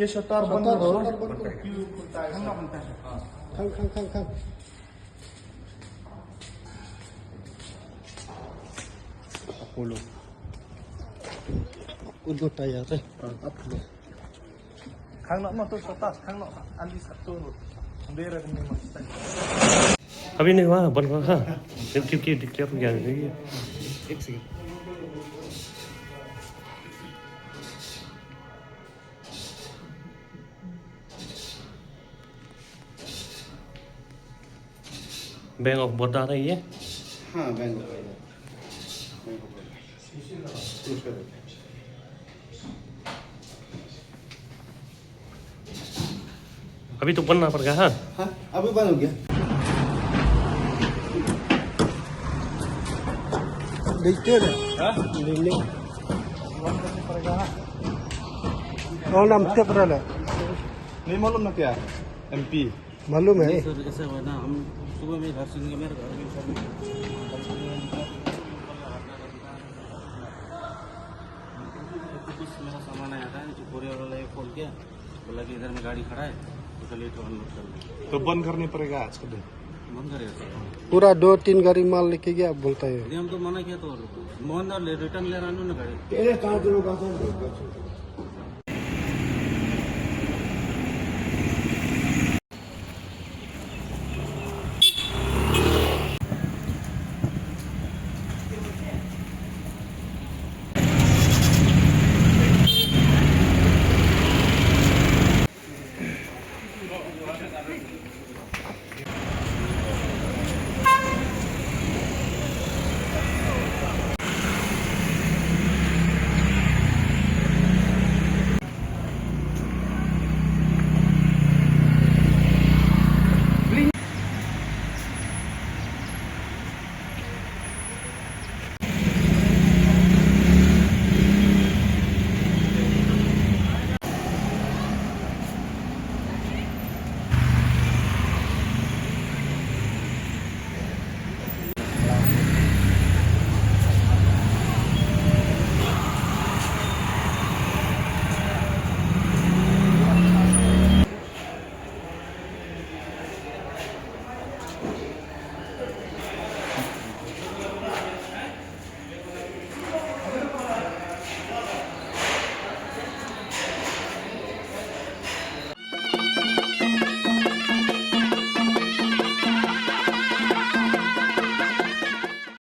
ये शटर बंद करो। खंग अपोलो udah tayar teh खाना मत तो सता खाना अंडी सत्तो अंधेरे में मस्त अभी नहीं हुआ बन हुआ हाँ क्योंकि डिक्लेयर हो गया है एक सेकंड बैंक ऑफ बड़ौदा रही है हाँ बैंक अभी तो बनना पड़ेगा हाँ हाँ अभी बंद हो गया डिजिटल है हाँ लिंक बंद करना पड़ेगा और नाम से पता है नहीं मालूम ना क्या एमपी मालूम है सर ऐसा हुआ ना हम सुबह में घर सुन के मेरे घर में कुछ मेरा सामान आया था जो कोरियर वाला ये खोल के बोला कि इधर में गाड़ी खड़ा है तो चलिए तो अनलोड कर लो तो बंद करने पड़ेगा आज का दिन बंद करेगा सर पूरा 2-3 गाड़ी माल लेके गया बोलता है हम तो मना किया तो मोहन रिटर्न ले रहा ना गाड़ी